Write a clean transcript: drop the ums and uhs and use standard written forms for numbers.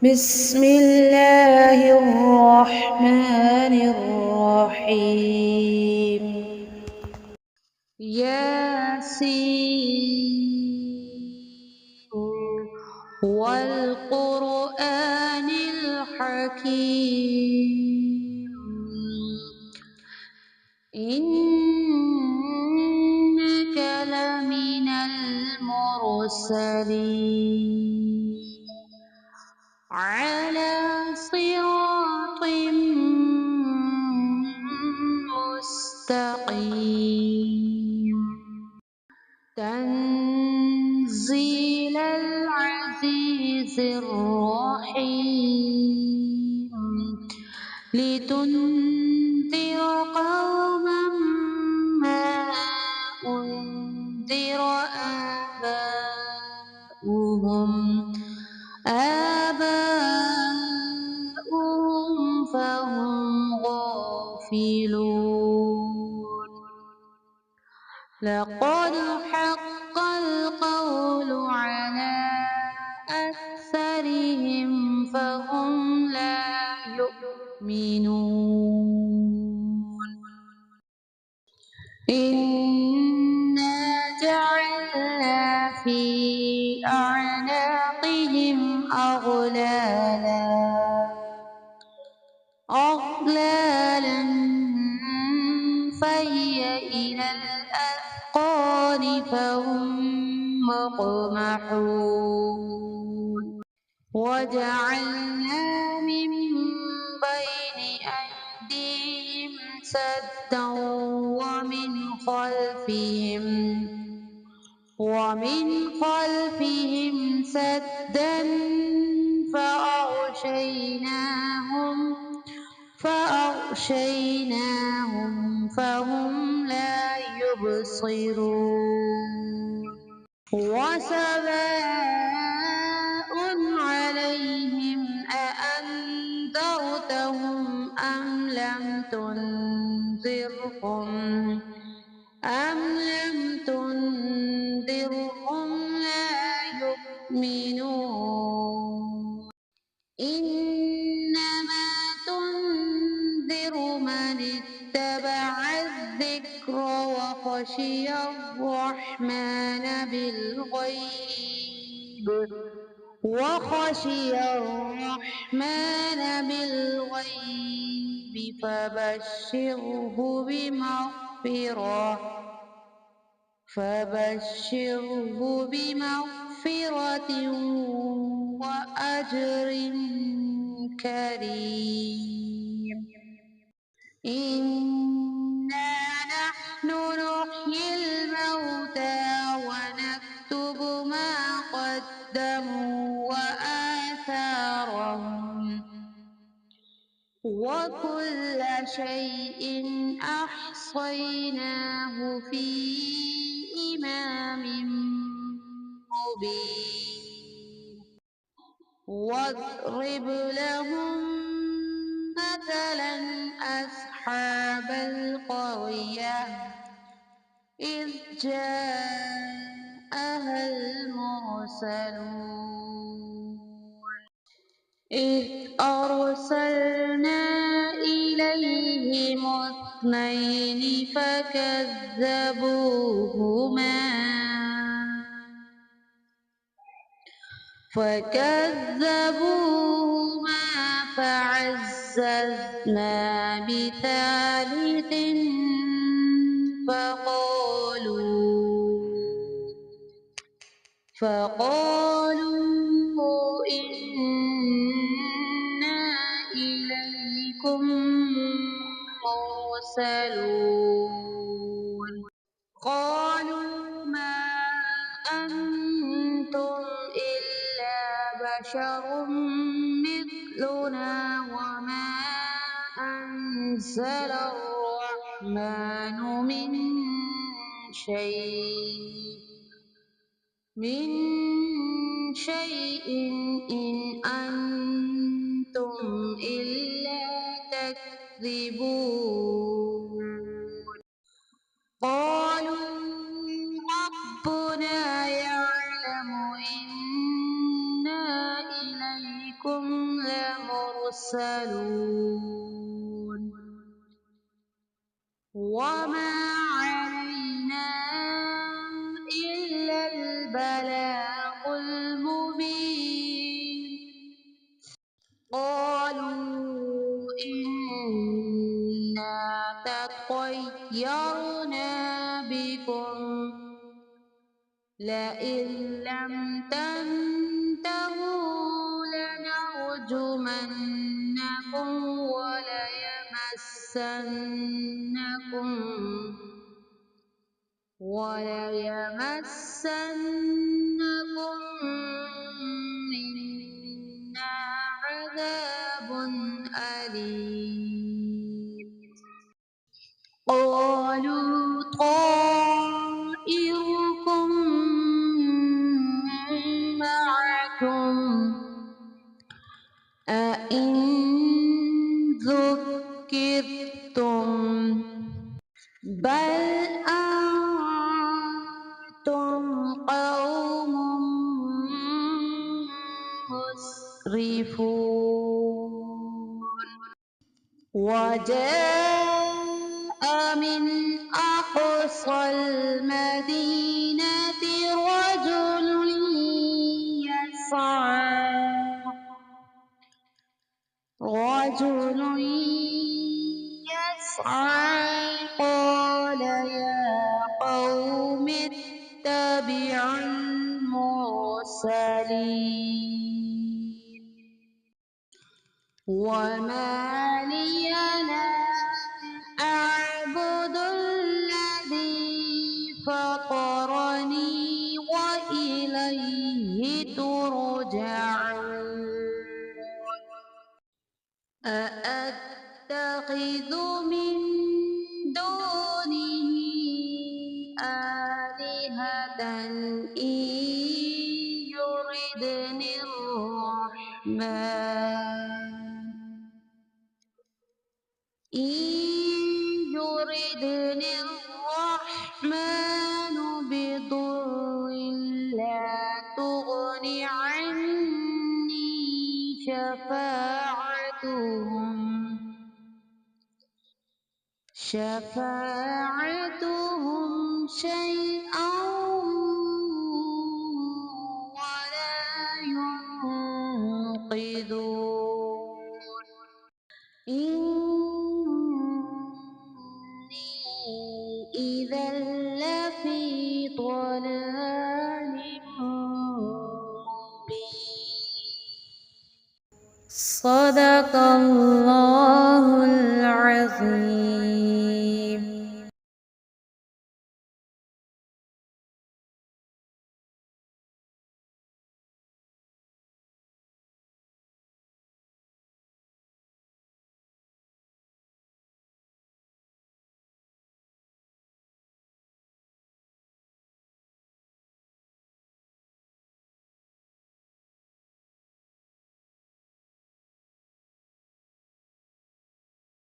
بسم الله الرحمن الرحيم ياسين والقرآن الحكيم إنك لمن المرسلين على صراط مستقيم تنزيل العزيز الرحيم لتنذر قوما ما أنذر آباؤهم فهم غافلون لقد حق القول على أكثرهم فهم لا يؤمنون إنا جعلنا في أعناقهم أغلالا فهي إلى الأذقان فهم مقمحون وجعلنا من بين أيديهم سدا ومن خلفهم سدا فأغشيناهم فهم لا يبصرون وسواء عليهم أأنذرتهم أم لم تنذرهم لا يؤمنون إنما تنذر من اتبع الذكر وخشي الرحمن بالغيب فبشره بمغفرة وأجر كريم إنا نحن نحيي الموتى ونكتب ما قدموا وآثارهم وكل شيء أحصيناه في إمام مبين واضرب لهم مثلا أصحاب القرية إذ جاءها المرسلون إذ أرسلنا إليهم اثنين فكذبوهما فعززنا بثالث فقالوا إنا إليكم مرسلون قالوا ما أنتم إلا بشر مثلنا وما أنزل الرحمن من شيء إن أنتم إلا تكذبون قالوا ربنا يعلم إنا إليكم إنكم لمرسلون وما علينا إلا البلاغ المبين قالوا إنا تطيرنا بكم لئن لم تنتهوا لنرجمنكم وليمسنكم منا عذاب أليم قالوا طائركم معكم أئن ذكرتم بل أنتم قوم مسرفون وجاء من أقصى المدينة رجل يسعى قال يا قوم اتبعوا المرسلين وما لي لا أعبد الذي فطرني وإليه ترجعون أأتخذ من دونه آلهة إن يردني الرحمن بضر لا تغن عني شفاعتهم شيئا ولا ينقذون إني إذا لفي ضلال مبين صدق الله العظيم.